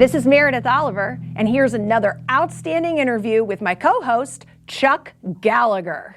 This is Meredith Oliver, and here's another outstanding interview with my co-host, Chuck Gallagher.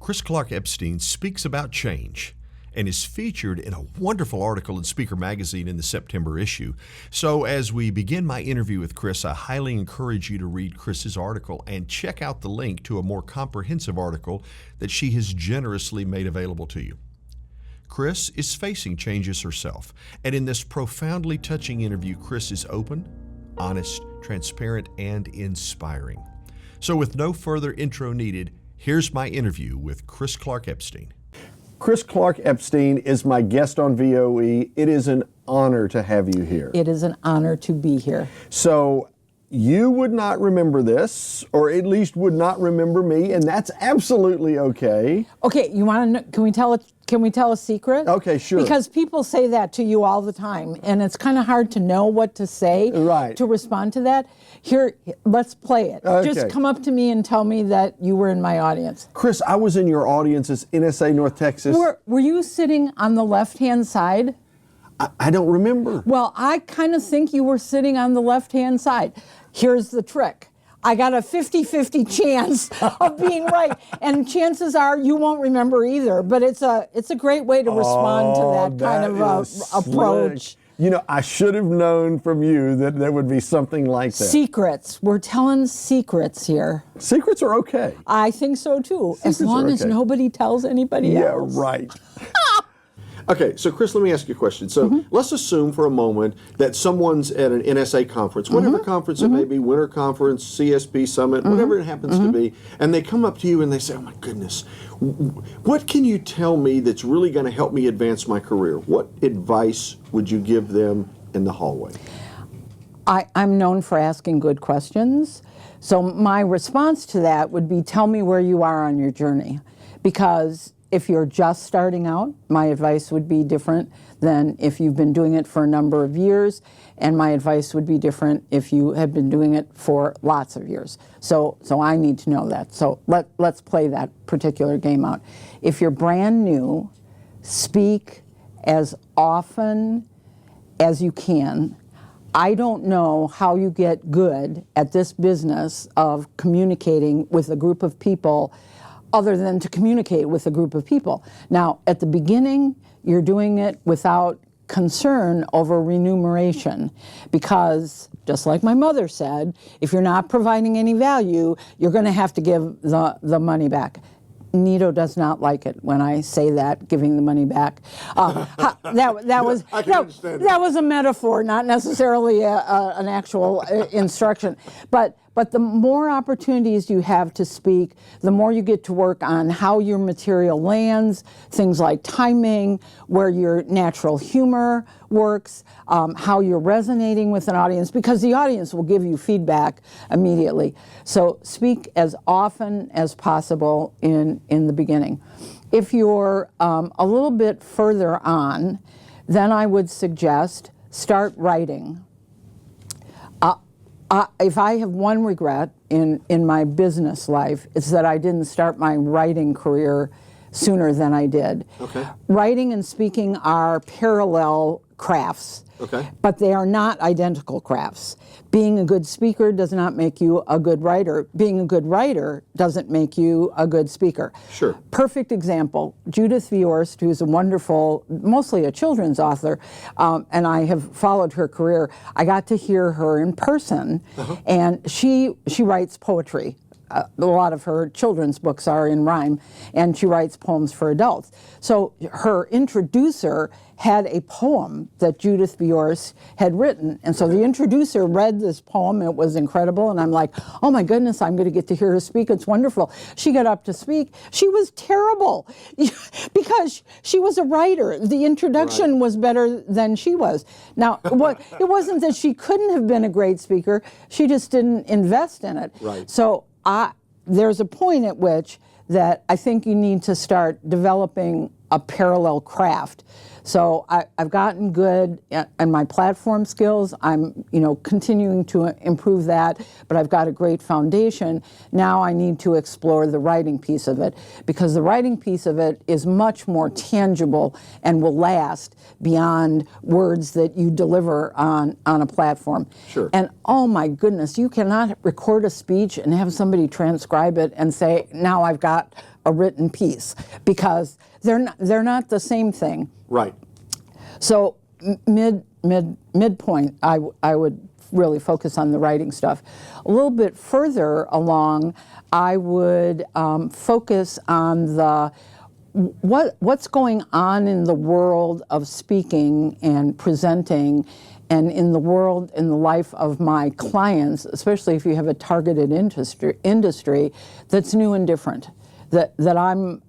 Chris Clarke-Epstein speaks about change and is featured in a wonderful article in Speaker Magazine in the September issue. So as we begin my interview with Chris, I highly encourage you to read Chris's article and check out the link to a more comprehensive article that she has generously made available to you. Chris is facing changes herself, and in this profoundly touching interview, Chris is open, honest, transparent, and inspiring. So with no further intro needed, here's my interview with Chris Clarke-Epstein. Chris Clarke-Epstein is my guest on VOE. It is an honor to have you here. It is an honor to be here. So you would not remember this, or at least would not remember me, and that's absolutely okay. Okay, you want to know, can we tell a secret? Okay, sure. Because people say that to you all the time, and it's kind of hard to know what to say to respond to that. Here, let's play it. Okay. Just come up to me and tell me that you were in my audience. Chris, I was in your audience as NSA North Texas. Were you sitting on the left-hand side? I don't remember. Well, I kind of think you were sitting on the left-hand side. Here's the trick. I got a 50-50 chance of being right, and chances are you won't remember either, but it's a great way to respond to that kind of approach. You know, I should have known from you that there would be something like that. Secrets. We're telling secrets here. Secrets are okay. I think so too, as long as nobody tells anybody else. Yeah, right. Okay, so Chris, let me ask you a question. So let's assume for a moment that someone's at an NSA conference, whatever conference it may be, Winter Conference, CSP Summit, whatever it happens to be, and they come up to you and they say, oh my goodness, what can you tell me that's really going to help me advance my career? What advice would you give them in the hallway? I'm known for asking good questions. So my response to that would be, tell me where you are on your journey. Because if you're just starting out, my advice would be different than if you've been doing it for a number of years, and my advice would be different if you have been doing it for lots of years. So I need to know that. So let's play that particular game out. If you're brand new, speak as often as you can. I don't know how you get good at this business of communicating with a group of people other than to communicate with a group of people. Now, at the beginning, you're doing it without concern over remuneration, because just like my mother said, if you're not providing any value, you're going to have to give the money back. Nito does not like it when I say that, giving the money back. That was a metaphor, not necessarily an actual instruction. But the more opportunities you have to speak, the more you get to work on how your material lands, things like timing, where your natural humor works, how you're resonating with an audience, because the audience will give you feedback immediately. So speak as often as possible in the beginning. If you're a little bit further on, then I would suggest start writing. If I have one regret in my business life, it's that I didn't start my writing career sooner than I did. Okay. Writing and speaking are parallel crafts, but they are not identical crafts. Being a good speaker does not make you a good writer. Being a good writer doesn't make you a good speaker. Sure. Perfect example, Judith Viorst, who's a wonderful, mostly a children's author, and I have followed her career. I got to hear her in person, and she writes poetry. A lot of her children's books are in rhyme, and she writes poems for adults. So her introducer had a poem that Judith Viorst had written, and so the introducer read this poem. It was incredible, and I'm like, oh my goodness, I'm going to get to hear her speak. It's wonderful. She got up to speak. She was terrible because she was a writer. The introduction was better than she was. Now, it wasn't that she couldn't have been a great speaker. She just didn't invest in it. Right. So there's a point at which that I think you need to start developing a parallel craft. So I've gotten good at my platform skills. I'm, continuing to improve that, but I've got a great foundation. Now I need to explore the writing piece of it, because the writing piece of it is much more tangible and will last beyond words that you deliver on a platform. Sure. And oh my goodness, you cannot record a speech and have somebody transcribe it and say, now I've got a written piece, because they're not the same thing. Right. So midpoint, I would really focus on the writing stuff. A little bit further along, I would focus on the what's going on in the world of speaking and presenting, and in the world, in the life of my clients, especially if you have a targeted industry that's new and different. That I'm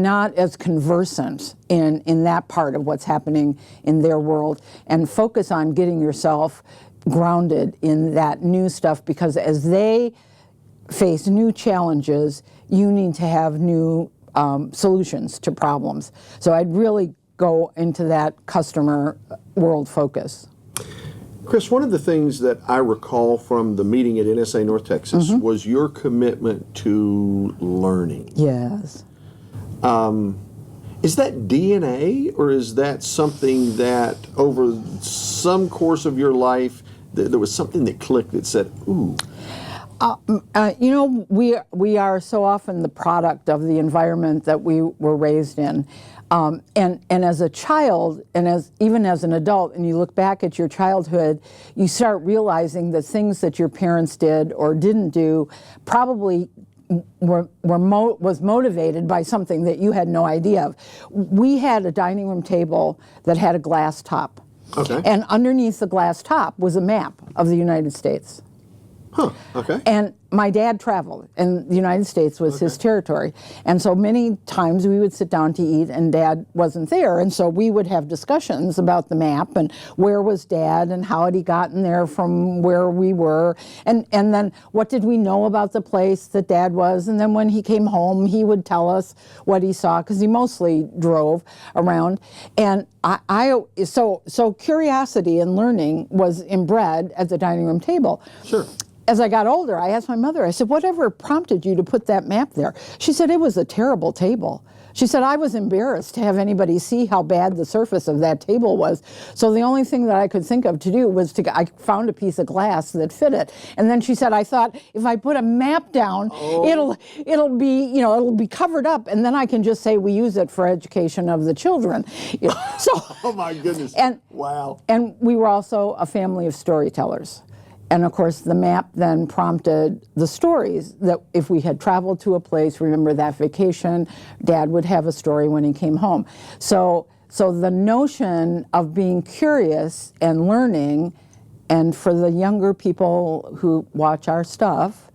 not as conversant in that part of what's happening in their world, and focus on getting yourself grounded in that new stuff, because as they face new challenges, you need to have new solutions to problems. So I'd really go into that customer world focus. Chris, one of the things that I recall from the meeting at NSA North Texas was your commitment to learning. Yes. Is that DNA, or is that something that over some course of your life, there was something that clicked that said, ooh? We are so often the product of the environment that we were raised in. And as a child, and even as an adult, and you look back at your childhood, you start realizing that things that your parents did or didn't do probably was motivated by something that you had no idea of. We had a dining room table that had a glass top. Okay. And underneath the glass top was a map of the United States. Huh, okay. And my dad traveled, and the United States was his territory. And so many times we would sit down to eat, and Dad wasn't there. And so we would have discussions about the map, and where was Dad, and how had he gotten there from where we were, and then what did we know about the place that Dad was. And then when he came home, he would tell us what he saw, because he mostly drove around. And so curiosity and learning was inbred at the dining room table. Sure. As I got older, I asked my mother, I said, whatever prompted you to put that map there? She said, it was a terrible table. She said, I was embarrassed to have anybody see how bad the surface of that table was. So the only thing that I could think of to do was I found a piece of glass that fit it. And then she said, I thought, if I put a map down, it'll be covered up, and then I can just say we use it for education of the children. So, oh my goodness. Wow. And we were also a family of storytellers. And of course, the map then prompted the stories that if we had traveled to a place, remember that vacation, Dad would have a story when he came home. So the notion of being curious and learning, and for the younger people who watch our stuff,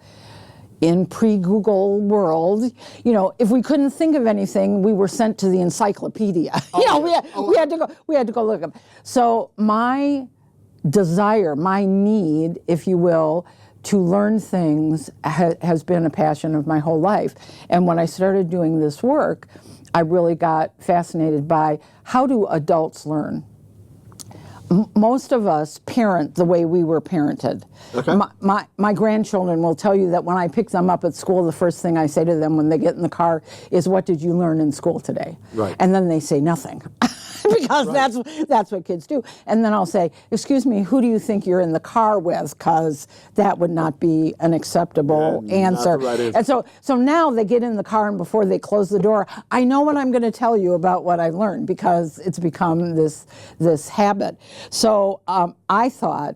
in pre-Google world, if we couldn't think of anything, we were sent to the encyclopedia. We had to go look up. So my desire, my need, if you will, to learn things has been a passion of my whole life. And when I started doing this work, I really got fascinated by how do adults learn. Most of us parent the way we were parented. Okay. My grandchildren will tell you that when I pick them up at school, the first thing I say to them when they get in the car is, what did you learn in school today? Right. And then they say nothing. Because that's what kids do. And then I'll say, excuse me, who do you think you're in the car with? Because that would not be an acceptable answer. Not the right answer. And so now they get in the car, and before they close the door, I know what I'm going to tell you about what I learned, because it's become this habit. So I thought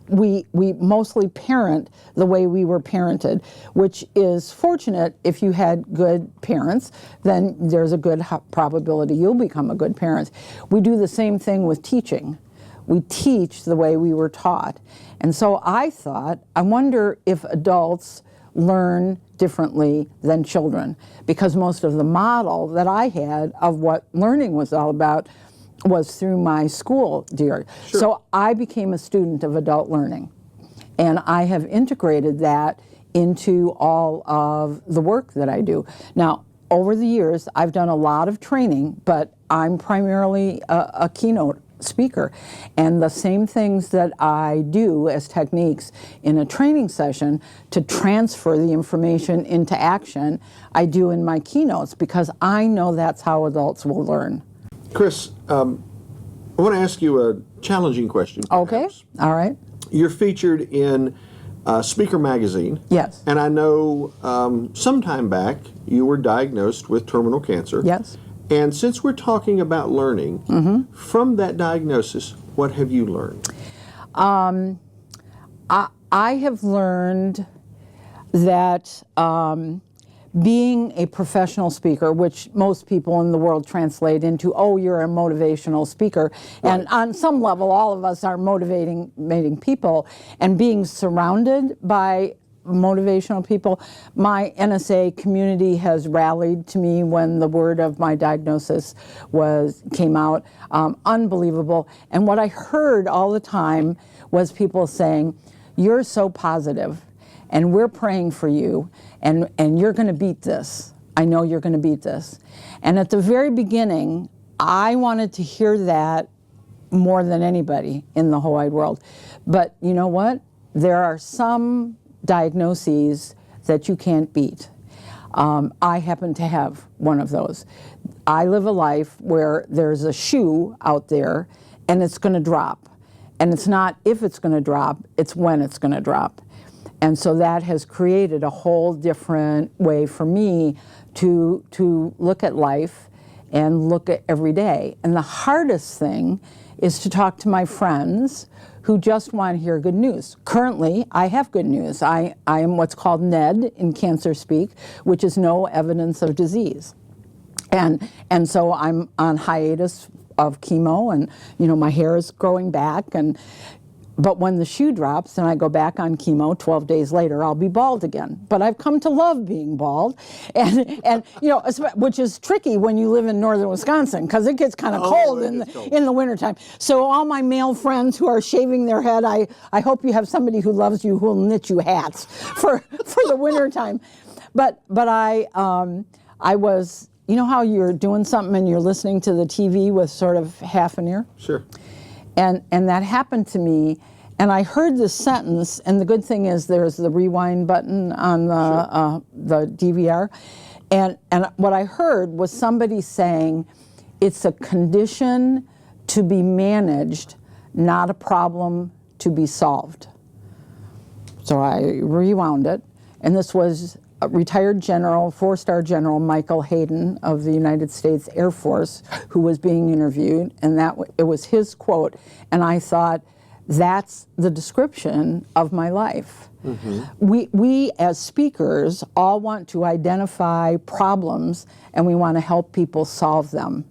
we mostly parent the way we were parented, which is fortunate. If you had good parents, then there's a good probability you'll become a good parent. We do the same thing with teaching. We teach the way we were taught. And so I thought, I wonder if adults learn differently than children, because most of the model that I had of what learning was all about was through my school year. Sure. So I became a student of adult learning, and I have integrated that into all of the work that I do. Now, over the years, I've done a lot of training, but I'm primarily a keynote speaker. And the same things that I do as techniques in a training session to transfer the information into action, I do in my keynotes, because I know that's how adults will learn. Chris, I want to ask you a challenging question. Okay, perhaps. all right. You're featured in Speaker Magazine. Yes. And I know some time back you were diagnosed with terminal cancer. Yes. And since we're talking about learning, from that diagnosis, what have you learned? I have learned that being a professional speaker, which most people in the world translate into, oh, you're a motivational speaker. Right. And on some level, all of us are motivating people. And being surrounded by motivational people, my NSA community has rallied to me when the word of my diagnosis came out. Unbelievable. And what I heard all the time was people saying, you're so positive, and we're praying for you, and you're going to beat this. I know you're going to beat this. And at the very beginning, I wanted to hear that more than anybody in the whole wide world. But you know what? There are some diagnoses that you can't beat. I happen to have one of those. I live a life where there's a shoe out there and it's going to drop. And it's not if it's going to drop, it's when it's going to drop. And so that has created a whole different way for me to look at life and look at every day. And the hardest thing is to talk to my friends who just want to hear good news. Currently, I have good news. I am what's called NED in cancer speak, which is no evidence of disease. And so I'm on hiatus of chemo, and my hair is growing back, but when the shoe drops and I go back on chemo 12 days later, I'll be bald again. But I've come to love being bald, and which is tricky when you live in northern Wisconsin, because it gets kind of cold in the wintertime. So all my male friends who are shaving their head, I hope you have somebody who loves you who will knit you hats for the wintertime. But I was, how you're doing something and you're listening to the TV with sort of half an ear? Sure. And that happened to me, and I heard this sentence, and the good thing is there's the rewind button on the DVR, and what I heard was somebody saying, it's a condition to be managed, not a problem to be solved. So I rewound it, and this was a retired general, 4-star general Michael Hayden of the United States Air Force, who was being interviewed, and it was his quote, and I thought, that's the description of my life. Mm-hmm. We as speakers all want to identify problems, and we want to help people solve them,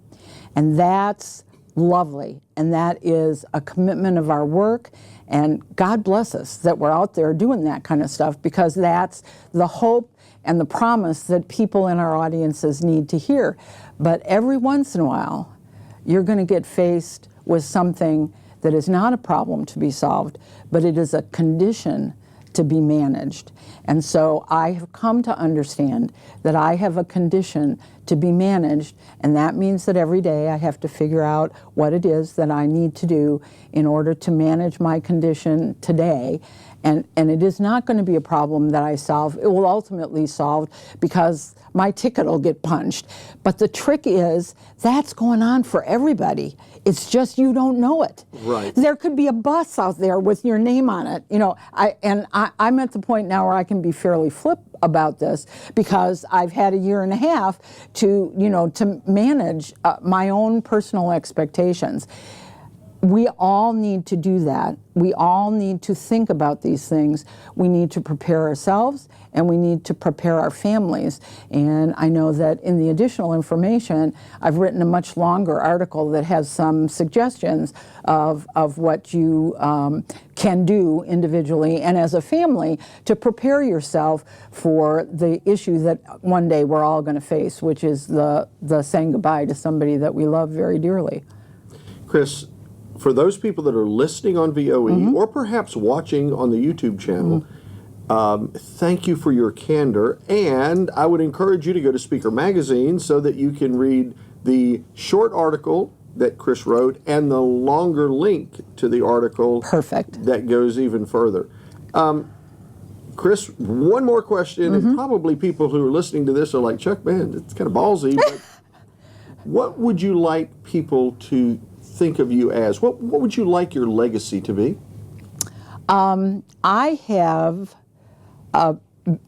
and that's lovely, and that is a commitment of our work. And God bless us that we're out there doing that kind of stuff, because that's the hope and the promise that people in our audiences need to hear. But every once in a while, you're going to get faced with something that is not a problem to be solved, but it is a condition to be managed. And so I have come to understand that I have a condition to be managed, and that means that every day I have to figure out what it is that I need to do in order to manage my condition today. And it is not going to be a problem that I solve. It will ultimately solve because my ticket will get punched. But the trick is that's going on for everybody. It's just you don't know it. Right. There could be a bus out there with your name on it. I'm at the point now where I can be fairly flip about this, because I've had a year and a half to manage my own personal expectations. We all need to do that. We all need to think about these things. We need to prepare ourselves, and we need to prepare our families. And I know that in the additional information, I've written a much longer article that has some suggestions of what you can do individually and as a family to prepare yourself for the issue that one day we're all going to face, which is the saying goodbye to somebody that we love very dearly. Chris, for those people that are listening on VOE, mm-hmm. or perhaps watching on the YouTube channel, Thank you for your candor, and I would encourage you to go to Speaker Magazine so that you can read the short article that Chris wrote and the longer link to the article. Perfect. That goes even further. Chris, one more question, and probably people who are listening to this are like, Chuck, man, it's kind of ballsy, but what would you like people to think of you as? What would you like your legacy to be? I have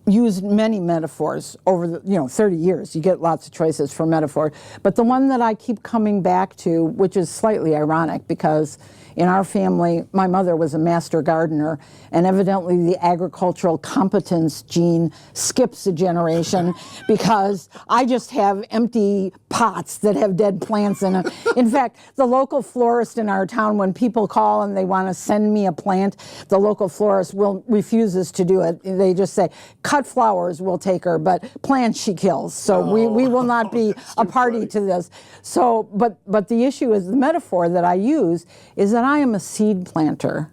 used many metaphors over the 30 years. You get lots of choices for metaphor, but the one that I keep coming back to, which is slightly ironic because in our family, my mother was a master gardener, and evidently the agricultural competence gene skips a generation because I just have empty pots that have dead plants in them. In fact, the local florist in our town, when people call and they want to send me a plant, the local florist refuses to do it. They just say, cut flowers, we'll take her, but plants she kills. So we will not be a party to this. So, but the issue is, the metaphor that I use is that I am a seed planter.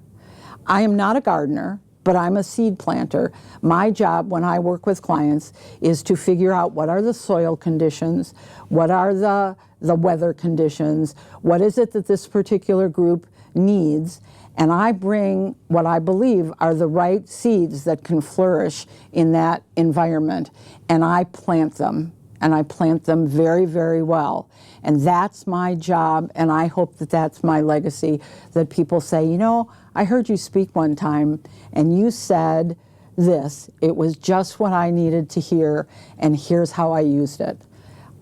I am not a gardener, but I'm a seed planter. My job when I work with clients is to figure out what are the soil conditions, what are the weather conditions, what is it that this particular group needs, and I bring what I believe are the right seeds that can flourish in that environment, and I plant them. And I plant them very, very well. And that's my job, and I hope that that's my legacy, that people say, I heard you speak one time, and you said this. It was just what I needed to hear, and here's how I used it.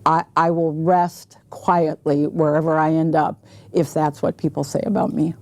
I will rest quietly wherever I end up if that's what people say about me.